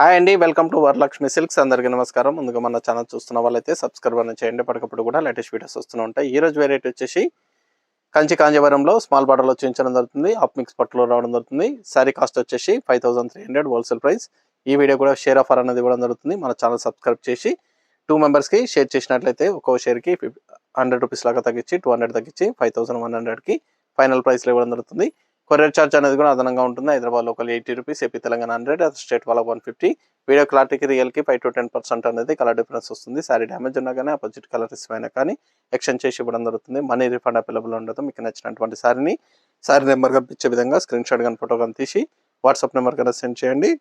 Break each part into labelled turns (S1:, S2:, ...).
S1: Hi అండి, welcome to Varalakshmi silks. అందరికీ నమస్కారం. ముందుగా మన ఛానల్ చూస్తున్న వాళ్ళైతే సబ్స్క్రైబ్ అని చేయండి. పడకప్పుడు కూడా లేటెస్ట్ వీడియోస్ వస్తూ ఉంటాయి. ఈ రోజు వెరైటీ వచ్చేసి కంచి కాంజీవరంలో స్మాల్ బార్డర్లో చూపించడం జరుగుతుంది. ఆఫ్ మిక్స్ పట్టులో రావడం జరుగుతుంది. సారీ కాస్ట్ వచ్చేసి 5300 హోల్సేల్ ప్రైస్. ఈ వీడియో కూడా షేర్ ఆఫర్ అనేది ఇవ్వడం జరుగుతుంది. మన ఛానల్ సబ్స్క్రైబ్ చేసి 2 మెంబర్స్కి షేర్ చేసినట్లయితే ఒక్కో షేర్కి 100 రూపీస్ లాగా తగ్గించి 200 తగ్గించి 5100కి ఫైనల్ ప్రైస్లో ఇవ్వడం జరుగుతుంది. కొరియర్ ఛార్జ్ అనేది కూడా అదనంగా ఉంటుంది. Hyderabad local 80 rupees, AP Telangana 100, other state వాళ్ళ 150. వీడియో క్లారిటీకి రియల్కి 5 to 10% అనేది కలర్ డిఫరెన్స్ వస్తుంది. సారీ డ్యామేజ్ ఉన్నా కానీ అపోజిట్ కలర్ ఇష్టమైనా కానీ ఎక్స్చేంజ్ చేసి ఇవ్వడం జరుగుతుంది. మనీ రిఫండ్ అవైలబుల్ ఉండదు. మీకు నచ్చినటువంటి సారీ నెంబర్ కనిపించే విధంగా స్క్రీన్ షాట్ కానీ ఫోటో కానీ తీసి వాట్సాప్ నెంబర్ కన్నా సెండ్ చేయండి.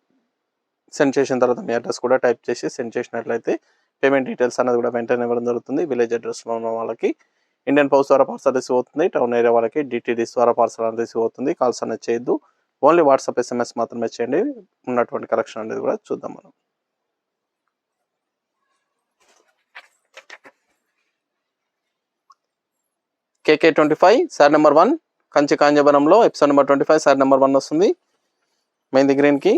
S1: సెండ్ చేసిన తర్వాత మీ అడ్రస్ కూడా టైప్ చేసి సెండ్ చేసినట్లయితే పేమెంట్ డీటెయిల్స్ అనేది కూడా వెంటనే ఇవ్వడం జరుగుతుంది. విలేజ్ అడ్రస్లో ఉన్న వాళ్ళకి ఇండియన్ పోస్ట్ ద్వారా పార్సల్ రిసీవ్ అవుతుంది. టౌన్ ఏరియా వాళ్ళకి డిటిడిస్ ద్వారా పార్సల్ అనేది రిసీవ్ అవుతుంది. కాల్స్ అనేది చేయొద్దు. ఓన్లీ వాట్సాప్ SMS మాత్రమే చేయండి. ఉన్నటువంటి కలెక్షన్ అనేది కూడా చూద్దాం మనం. KK25 సారీ నెంబర్ 1 కంచి కాంజీవరంలో ఎపిసోడ్ నెంబర్ 25 సారీ నెంబర్ 1 వస్తుంది. మెహందీ గ్రీన్ కి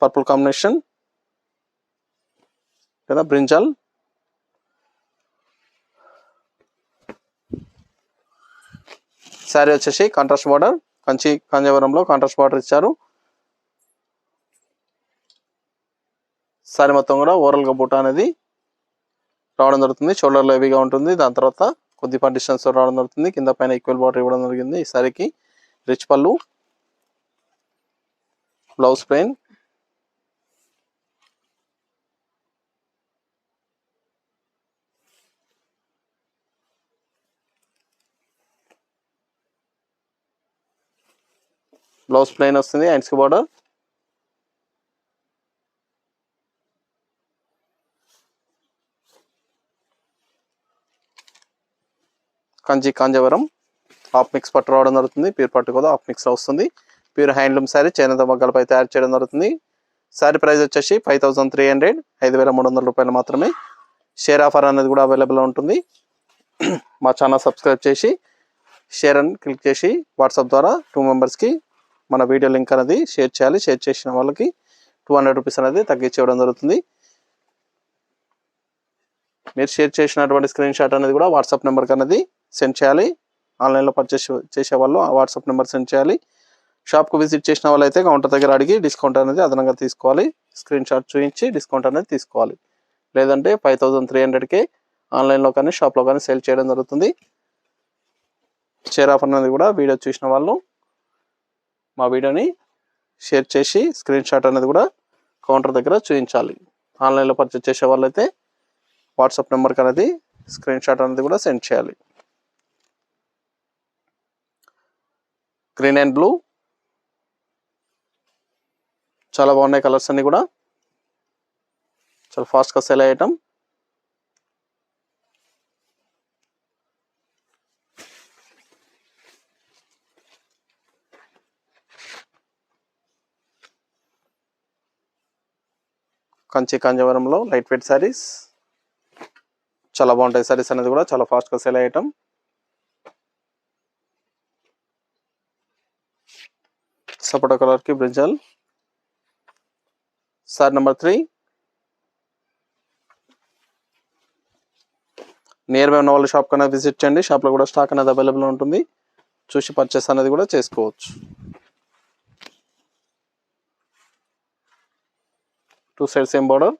S1: పర్పుల్ కాంబినేషన్ కదా, బ్రింజల్ శారీ వచ్చేసి కాంట్రాస్ట్ బార్డర్. కంచి కాంజీవరంలో కాంట్రాస్ట్ బార్డర్ ఇచ్చారు. శారీ మొత్తం కూడా ఓవరాల్ గా బూటా అనేది రావడం జరుగుతుంది. షోల్డర్ లో హెవీగా ఉంటుంది. దాని తర్వాత కొద్దిపాటి డిస్టెన్స్ రావడం జరుగుతుంది. కింద పైన ఈక్వల్ బార్డర్ ఇవ్వడం జరిగింది. ఈ శారీకి రిచ్ పళ్ళు, బ్లౌజ్ ప్లెయిన్, బ్లౌజ్ ప్లెయిన్ వస్తుంది. హ్యాండ్స్ కి border, Kanchi Kanjeevaram half mix పట్టు రావడం జరుగుతుంది. ప్యూర్ పట్టు కూడా హాఫ్ మిక్స్ వస్తుంది. ప్యూర్ హ్యాండ్లూమ్ శారీ చేనేత మగ్గాలపై తయారు చేయడం జరుగుతుంది. శారీ ప్రైస్ వచ్చేసి 5300, 5300 రూపాయలు మాత్రమే. షేర్ ఆఫర్ అనేది కూడా అవైలబుల్ ఉంటుంది. మా ఛానల్ సబ్స్క్రైబ్ చేసి షేర్ అని క్లిక్ చేసి వాట్సాప్ ద్వారా 2 మెంబర్స్కి మన వీడియో లింక్ అనేది షేర్ చేయాలి. షేర్ చేసిన వాళ్ళకి 200 రూపీస్ అనేది తగ్గించి ఇవ్వడం జరుగుతుంది. మీరు షేర్ చేసినటువంటి స్క్రీన్ షాట్ అనేది కూడా వాట్సాప్ నెంబర్కి అనేది సెండ్ చేయాలి. ఆన్లైన్లో పర్చేస్ చేసే వాళ్ళు ఆ వాట్సాప్ నెంబర్ సెండ్ చేయాలి. షాప్కు విజిట్ చేసిన వాళ్ళైతే కౌంటర్ దగ్గర అడిగి డిస్కౌంట్ అనేది అదనంగా తీసుకోవాలి. స్క్రీన్ షాట్ చూపించి డిస్కౌంట్ అనేది తీసుకోవాలి. లేదంటే 5300కే ఆన్లైన్లో కానీ షాప్లో కానీ సేల్ చేయడం జరుగుతుంది. షేర్ ఆఫర్ అనేది కూడా వీడియో చూసిన వాళ్ళు మా వీడియోని షేర్ చేసి స్క్రీన్ షాట్ అనేది కూడా కౌంటర్ దగ్గర చూపించాలి. ఆన్లైన్లో పర్చేస్ చేసే వాళ్ళైతే వాట్సాప్ నెంబర్కి అనేది స్క్రీన్ షాట్ అనేది కూడా సెండ్ చేయాలి. గ్రీన్ అండ్ బ్లూ చాలా బాగున్నాయి. కలర్స్ అన్ని కూడా చాలా ఫాస్ట్గా సెల్ అయ్యటం. కంచి కాంజీవరంలో లైట్ వెయిట్ శారీస్ చాలా బాగుంటాయి. శారీస్ అనేది కూడా చాలా ఫాస్ట్గా సెల్ అయ్యటం. సపోటా కలర్కి brinjal. Sorry number 3 near by ఉన్న వాళ్ళ షాప్ కన్నా విజిట్ చేయండి. షాప్లో కూడా స్టాక్ అనేది అవైలబుల్ ఉంటుంది. చూసి పర్చేస్ అనేది కూడా చేసుకోవచ్చు. 2 side same border,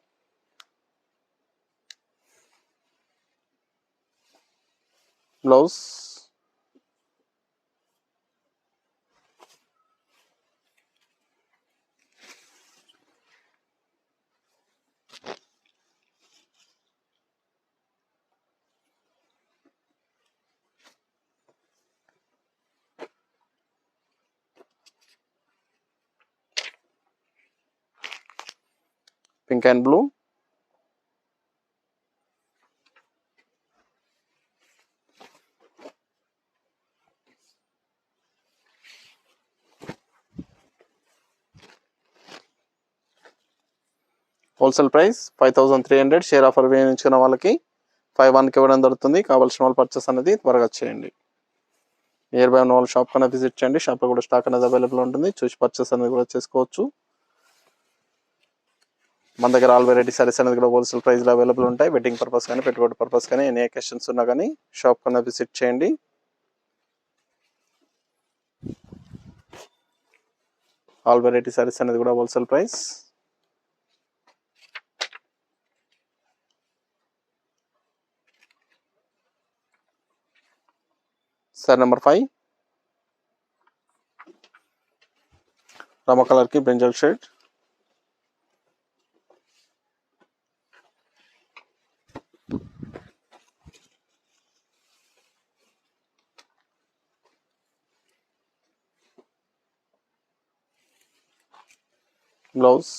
S1: blouse, pink and blue, wholesale price 5300. Share offer వేయించుకున్న వాళ్ళకి 51కి ఇవ్వడం జరుగుతుంది. కావాల్సిన వాళ్ళు పర్చేస్ అనేది త్వరగా చేయండి. నియర్ బై ఉన్న వాళ్ళు షాప్ కన్నా విజిట్ చేయండి. షాప్లో కూడా స్టాక్ అనేది అవైలబుల్ ఉంటుంది. చూసి పర్చేస్ అనేది కూడా చేసుకోవచ్చు. మన దగ్గర ఆల్ వెరైటీ సారీస్ అనేది కూడా హోల్సేల్ ప్రైస్లో అవైలబుల్ ఉంటాయి. వెడ్డింగ్ పర్పస్ కానీ పెట్టుబడి పర్పస్ కానీ ఎనీ అకేషన్స్ ఉన్నా కానీ షాప్ కన్నా విజిట్ చేయండి. ఆల్ వెరైటీ సారీస్ అనేది కూడా wholesale price. Sorry number 5 Rama colour కి బ్రింజల్ షేడ్. బ్లౌజ్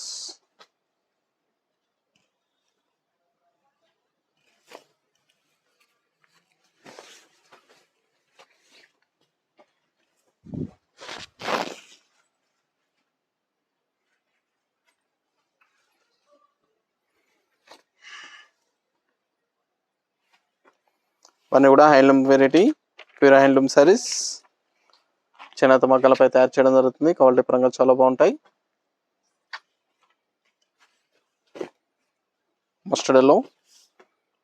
S1: ఇవన్నీ కూడా handloom variety, pure handloom saris చేనేత మగ్గాలపై తయారు చేయడం జరుగుతుంది. క్వాలిటీ పరంగా చాలా బాగుంటాయి. మస్టర్డ్ ఎల్లో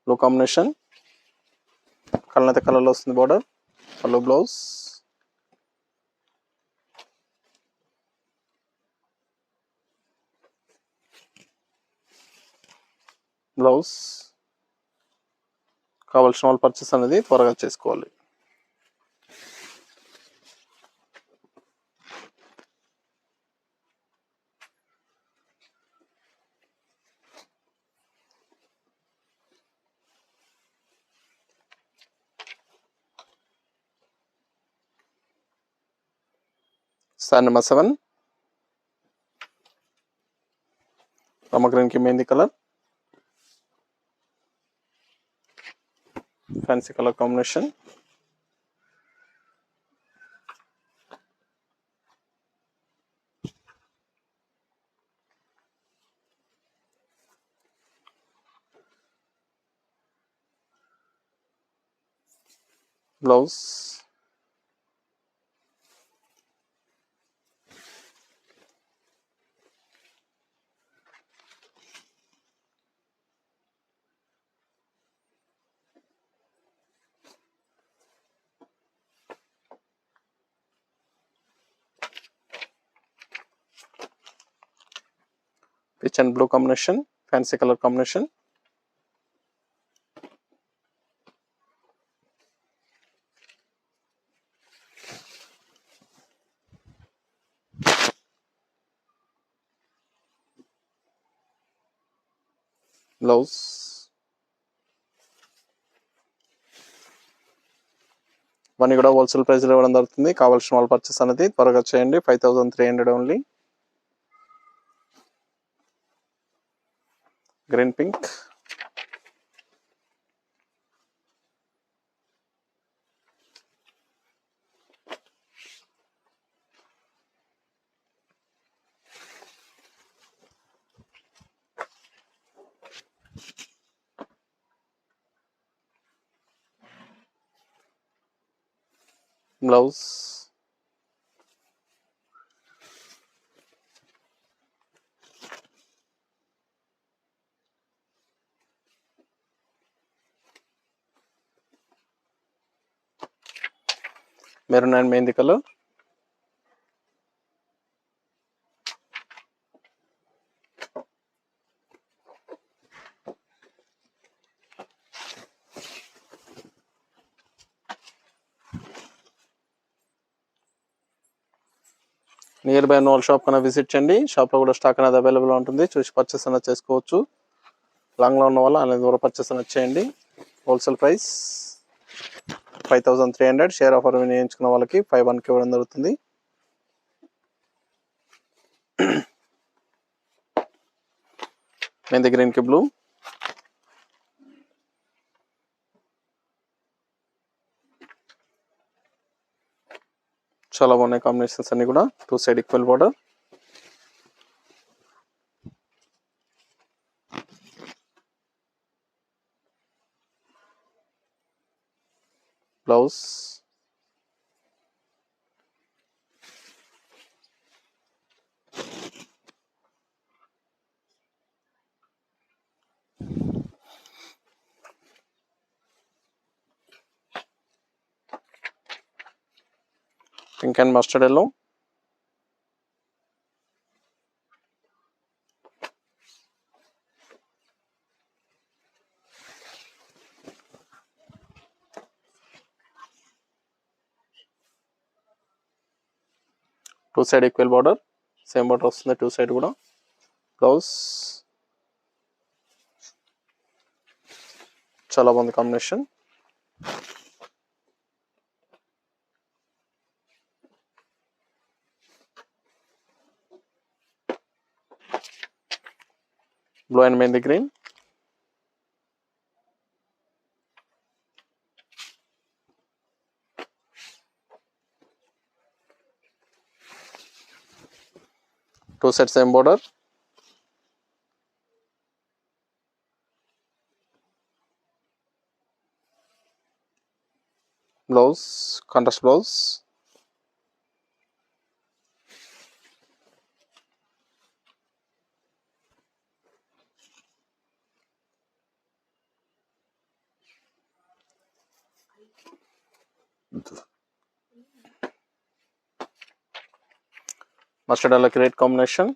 S1: బ్లూ కాంబినేషన్, కలనైతే కలర్లో వస్తుంది బార్డర్. పళ్ళు బ్లౌజ్, బ్లౌజ్. కావాల్సిన వాళ్ళు పర్చేస్ అనేది త్వరగా చేసుకోవాలి. సారీ నెంబర్ 7 రామ గ్రీన్ కి mehndi colour, fancy colour combination. Blouse, pitch and blue combination, fancy colour combination. Blouse, ఇవన్నీ కూడా హోల్సేల్ ప్రైస్లో ఇవ్వడం జరుగుతుంది. కావాల్సిన వాళ్ళు పర్చేస్ అనేది త్వరగా చేయండి. 5300 only. Green pink, blouse, maroon and mehndi colour. Near by నోల్ shop కన్నా విజిట్ చేయండి. షాప్లో కూడా స్టాక్ అనేది అవైలబుల్ ఉంటుంది. చూసి పర్చేస్ అనేది చేసుకోవచ్చు. లాంగ్లో ఉన్న వాళ్ళు ఆన్లైన్ ద్వారా పర్చేస్ అనేది చేయండి. Wholesale price 5300. షేర్ ఆఫర్ వినియోగించుకున్న వాళ్ళకి 51 ఇవ్వడం జరుగుతుంది. మెహందీ గ్రీన్ కి బ్లూ, చాలా బాగున్నాయి కాంబినేషన్స్ అన్ని కూడా. 2 side equal border. Blouse, pink and mustard yellow, two side equal border, same border వస్తుంది టూ సైడ్ కూడా. బ్లౌజ్ చాలా బాగుంది combination. Blue and mehndi green, two side same border, blouse contrast blouse. Mustard yellow great combination.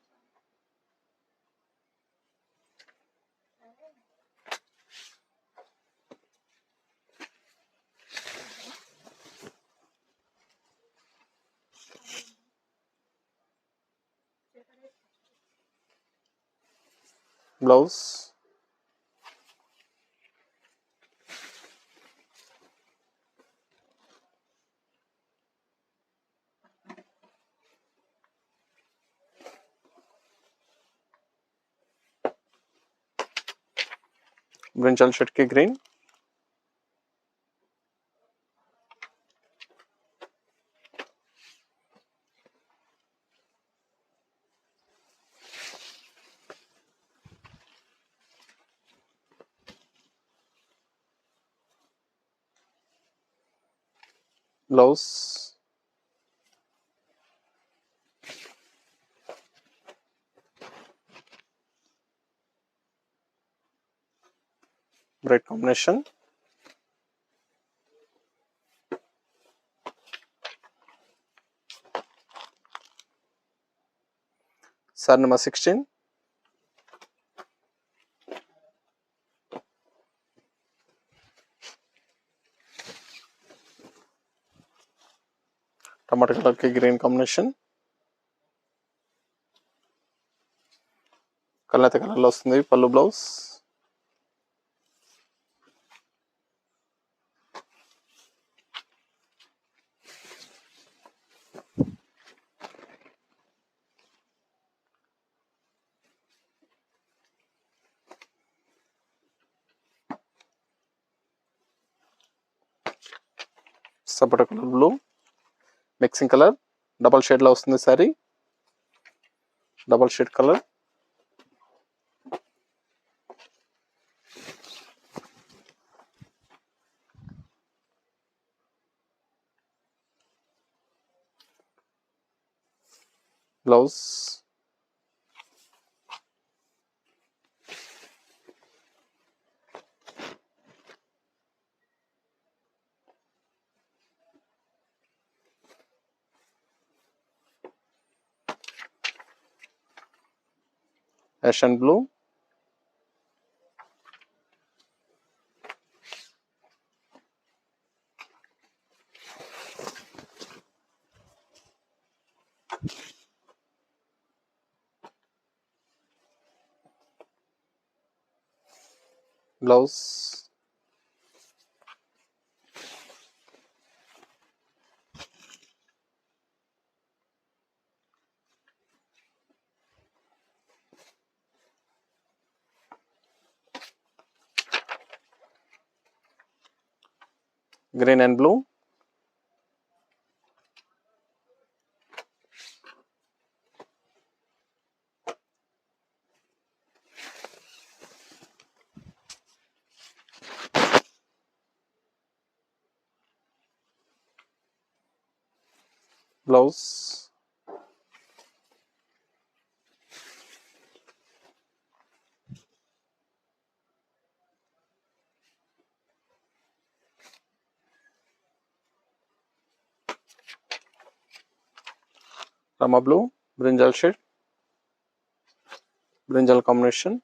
S1: Blouse brinjal shirt కి green, blouse bright combination. సార్ number 16. టమాటా colour కి green combination. కలనేత colour లో వస్తుంది పళ్ళు బ్లౌజ్. సపోటా colour blue mixing colour, double shade లో వస్తుంది sari, double shade colour. Blouse ash and blue, blouse green and blue, blouse Rama blue, brinjal shade, brinjal combination.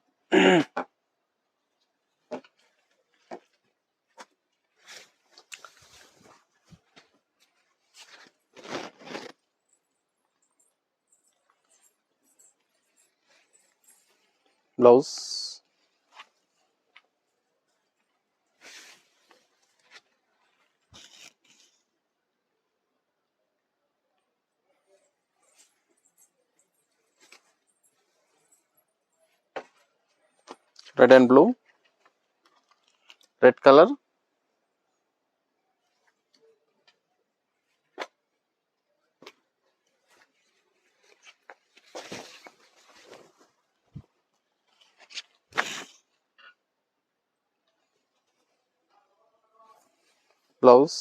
S1: Blouse red and blue, red colour, blouse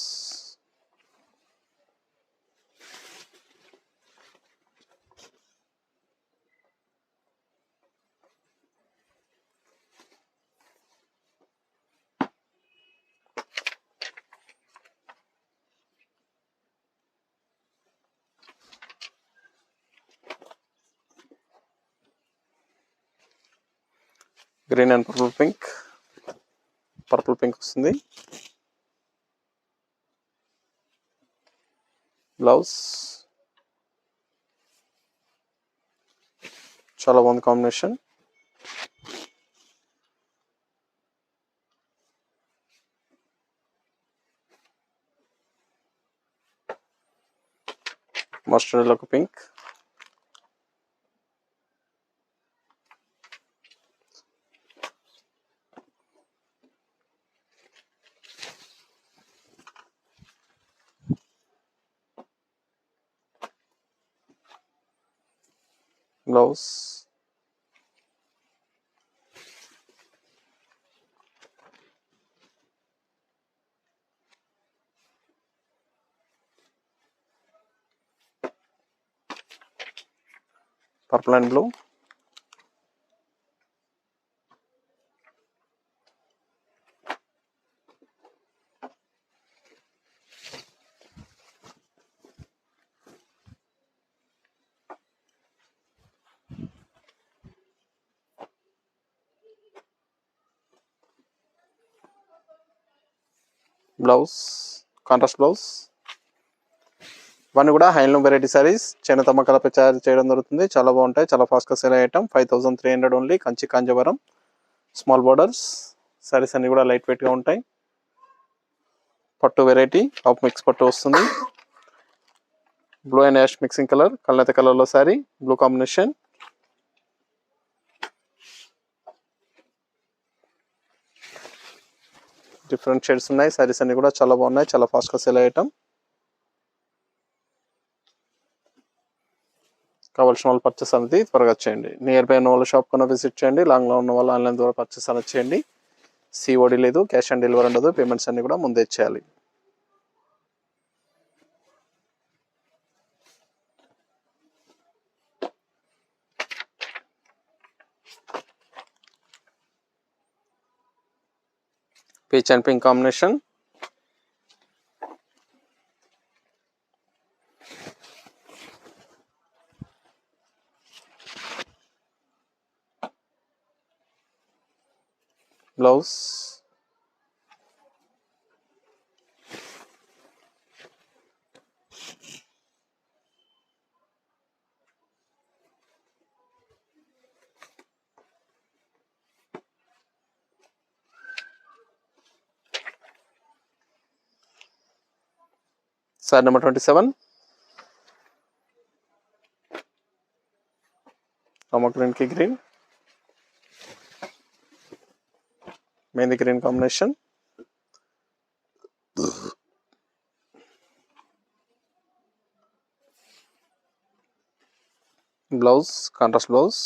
S1: green and purple pink వస్తుంది. Blouse చాలా బాగుంది combination. Mustard yellow pink, blouse purple and blue, blouse contrast blouse. ఇవన్నీ కూడా handloom variety saris చైనా తమ్మకాలపై తయారు చేయడం జరుగుతుంది. చాలా బాగుంటాయి, చాలా ఫాస్ట్గా సేల్ అయ్యేటం. 5300 only. Kanchi Kanjeevaram small borders saris అన్ని కూడా లైట్ వెయిట్గా ఉంటాయి. పట్టు వెరైటీ ఆఫ్ మిక్స్ పట్టు వస్తుంది. Blue and ash mixing colour, కల్నేత కలర్లో sari, blue combination. Different shades ఉన్నాయి. సారీస్ అన్ని కూడా చాలా బాగున్నాయి, చాలా ఫాస్ట్గా సేల్ అయ్యేటం. కావాల్సిన వాళ్ళు పర్చేస్ అనేది త్వరగా చేయండి. నియర్ బై ఉన్న వాళ్ళు షాప్ కన్నా విజిట్ చేయండి. లాంగ్లో ఉన్న వాళ్ళు ఆన్లైన్ ద్వారా పర్చేస్ అనేది చేయండి. సిఓడి లేదు, క్యాష్ ఆన్ డెలివరీ ఉండదు. పేమెంట్స్ అన్ని కూడా ముందే చేయాలి. Peach and pink combination, blouse sari number 27 green కి green, mehndi green combination. Blouse contrast blouse,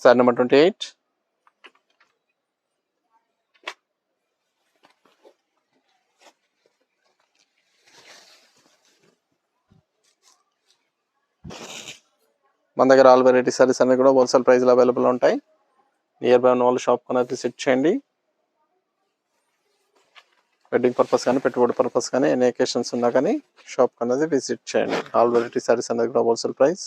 S1: sari number 28 మన దగ్గర ఆల్ వెరైటీ సారీస్ అన్ని కూడా హోల్సేల్ ప్రైస్లో అవైలబుల్ ఉంటాయి. నియర్ బై ఉన్న వాళ్ళు షాప్ అనేది విజిట్ చేయండి. వెడ్డింగ్ పర్పస్ కానీ పెట్టుబడి పర్పస్ కానీ ఎన్ని అకేషన్స్ ఉన్నా కానీ షాప్ అనేది విజిట్ చేయండి. ఆల్ వెరైటీ సారీస్ అనేది కూడా wholesale price.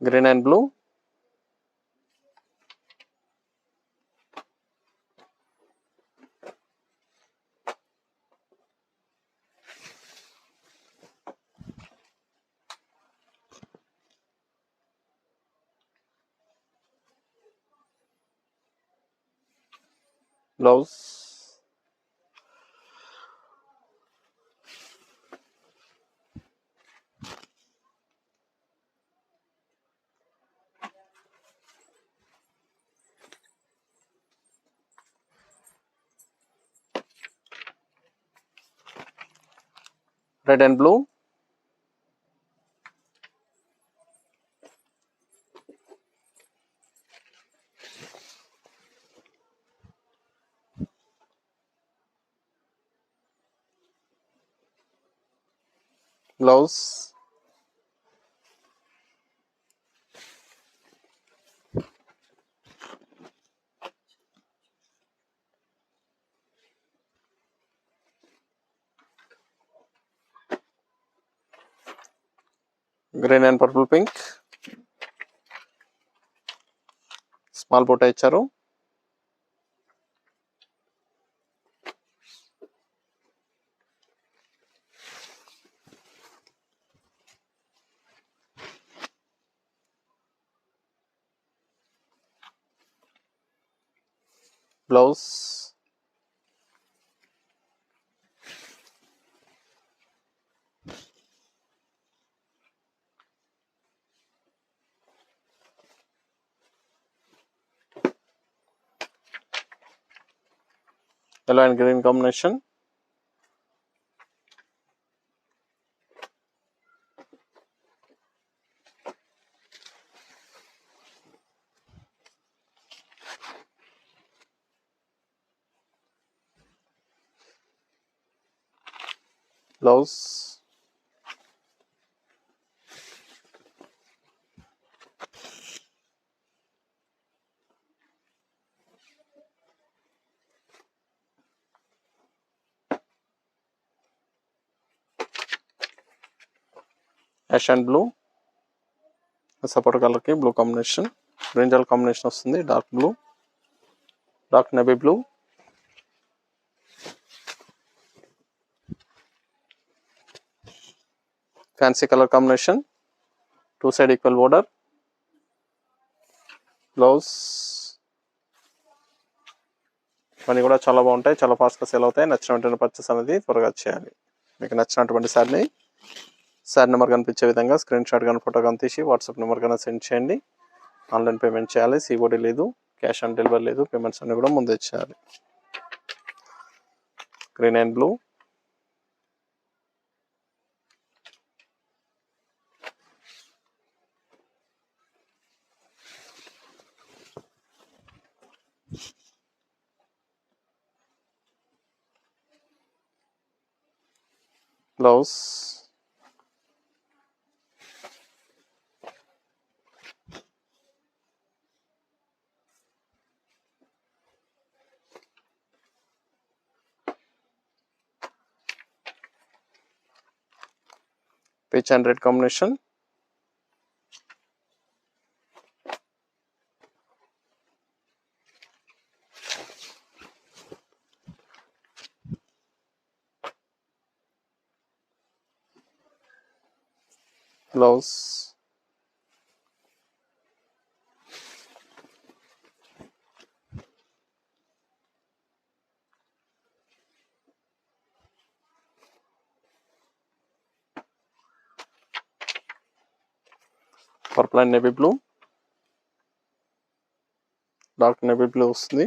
S1: Green and blue, blouse, red and blue, blouse, green and purple pink, small బోటా ఇచ్చారు. Blouse, yellow and green combination, blouse, ash and blue, సపోర్ట్ కలర్ కి బ్లూ కాంబినేషన్, బ్రింజల్ కాంబినేషన్ వస్తుంది. Dark blue, dark navy blue, fancy colour combination, two side equal border, blouse. ఇవన్నీ కూడా చాలా బాగుంటాయి, చాలా ఫాస్ట్గా సేల్ అవుతాయి. నచ్చినటువంటి పర్చేస్ అనేది త్వరగా చేయాలి. మీకు నచ్చినటువంటి సారీ నెంబర్ కనిపించే విధంగా స్క్రీన్ షాట్ కానీ ఫోటో కానీ తీసి వాట్సాప్ నెంబర్ కన్నా సెండ్ చేయండి. ఆన్లైన్ పేమెంట్ చేయాలి. సిఓడి లేదు, క్యాష్ ఆన్ డెలివరీ లేదు. పేమెంట్స్ అన్ని కూడా ముందే చేయాలి. Green and blue, blouse, peach and red combination, blouse, purple and navy blue, dark navy blue వస్తుంది.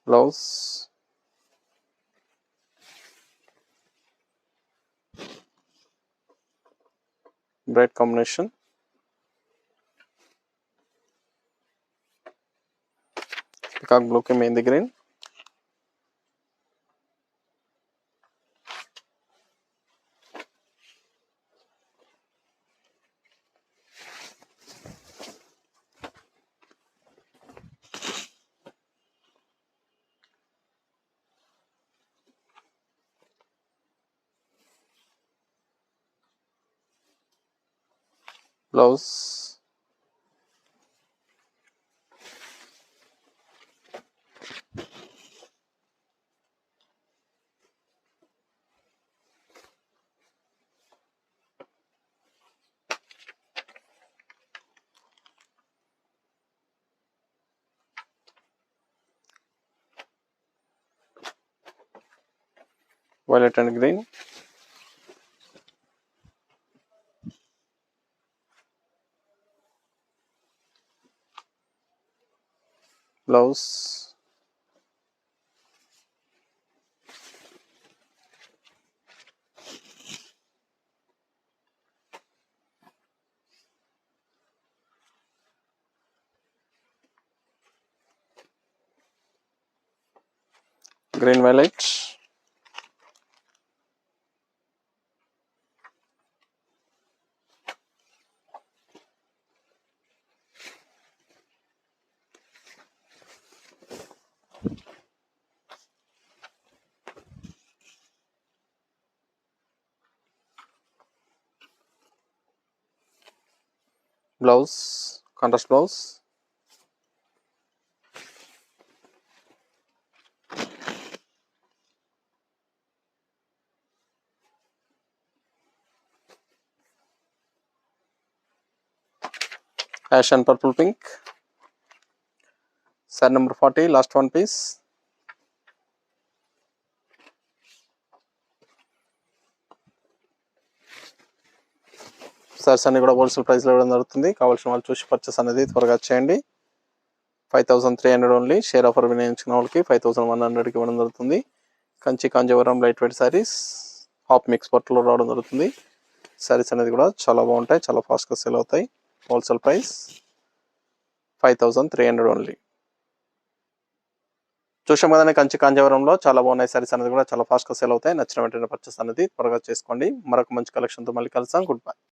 S1: బ్లౌజ్, బ్రైట్ కాంబినేషన్, పికాక్ బ్లూకి mehndi green, blouse, violet and green, blouse, green violet, blouse, contrast blouse, ash and purple pink, sari number 40, last one piece. Saris అన్ని కూడా wholesale ప్రైస్లో ఇవ్వడం జరుగుతుంది. కావాల్సిన వాళ్ళు చూసి పర్చేస్ అనేది త్వరగా చేయండి. 5300 ఓన్లీ. షేర్ ఆఫర్ వినియోగించిన వాళ్ళకి 5100కి ఇవ్వడం జరుగుతుంది. Kanchi Kanjeevaram light weight saris half mix పట్టులో రావడం జరుగుతుంది. సారీస్ అనేది కూడా చాలా బాగుంటాయి, చాలా ఫాస్ట్గా సేల్ అవుతాయి. Wholesale price 5300 only. చూసాం కదండి, కంచి కాంజీవరంలో చాలా బాగున్నాయి సారీస్ అనేది కూడా చాలా ఫాస్ట్గా సేల్ అవుతాయి. నచ్చిన వెంటనే పర్చేస్ అనేది త్వరగా చేసుకోండి. మరొక మంచి కలెక్షన్తో మళ్ళీ కలుస్తాం. Good bye.